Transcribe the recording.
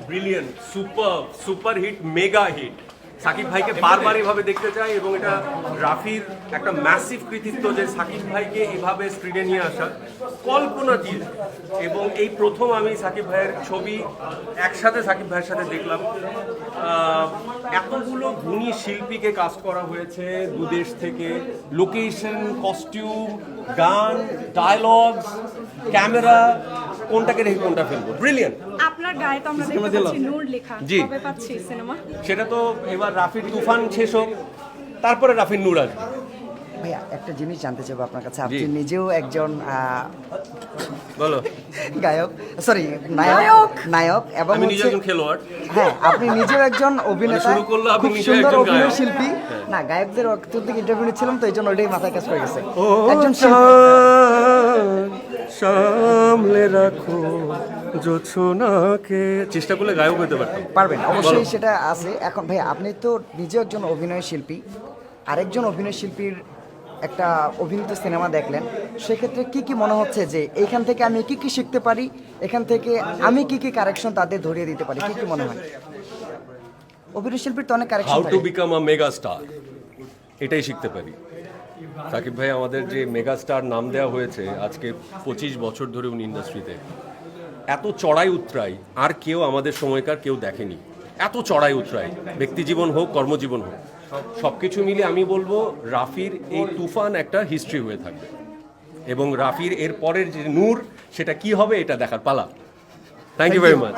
Brilliant, super hit, mega hit. Shakib ভাইকে বারবার এভাবে দেখতে চাই এবং এটা রাফির একটা ম্যাসিভ কৃতিত্ব যে সাকিব ভাইকে এভাবে স্ক্রিনে নিয়ে আসা কল্পনাতীত। এবং এই প্রথম আমি সাকিব ভাইয়ের ছবি একসাথে সাকিব ভাইয়ের সাথে দেখলাম। এতগুলো গুণী শিল্পীকে কাস্ট করা হয়েছে দুদেশ থেকে, লোকেশন, কস্টিউম, গান, ডায়লগস, ক্যামেরা, কোনটাকে রেখে কোনটা ফেলবো, ব্রিলিয়েন্ট। আপনার গায়ে তো আমরা দেখতে পাচ্ছি নূর লেখা, জি। কবে পাচ্ছি সিনেমা? সেটা তো এবার রাফির তুফান শেষ হোক, তারপরে রাফির নূর আসবে। ভাইয়া একটা জিনিস জানতে চাইবো আপনার কাছে, আপনি জি। নিজেও একজন বলো। গায়ক, সরি নায়ক এবং আমি নিজে হচ্ছে- একজন খেলোয়াড়। হ্যাঁ, আপনি নিজেও একজন অভিনেতা, শুরু করলো আপনি খুব নিজেও সুন্দর একজন অভিনয় গায়ক। শিল্পী। হ্যাঁ। না, গায়কদের থেকে ইন্টারভিউ নিচ্ছিলাম তো এই জন্য ওইটাই মাথায় কাজ করে গেছে। ও একজন সামলে রাখো জোছনাকে, চেষ্টা করলে গায়ক হতে পারতাম। পারবেন, অবশ্যই বলো। সেটা আছে। এখন ভাই আপনি তো নিজেও একজন অভিনয় শিল্পী, আরেকজন অভিনয় শিল্পীর একটা অভিনীত সিনেমা দেখলেন, সেক্ষেত্রে কি কি মনে হচ্ছে যে এইখান থেকে আমি কি কি শিখতে পারি, এখান থেকে আমি কি কি কারেকশন তাদের ধরিয়ে দিতে পারি, কি কি মনে হয়? অভিনয় শিল্পীর তো অনেক হাউ কারেকশন টু থাকে। বিকাম আ মেগা স্টার, এটাই শিখতে পারি। সাকিব ভাই আমাদের যে মেগা স্টার নাম দেওয়া হয়েছে, আজকে 25 বছর ধরে উনি ইন্ডাস্ট্রিতে, এত চড়াই উতরাই আর কেউ আমাদের সময়কার কেউ দেখেনি। এত চড়াই উতরাই, ব্যক্তিজীবন হোক, কর্মজীবন হোক, সব কিছু মিলে আমি বলবো রাফির এই তুফান একটা হিস্ট্রি হয়ে থাকবে। এবং রাফির এর পরের যে নূর, সেটা কি হবে এটা দেখার পালা। Thank you very much.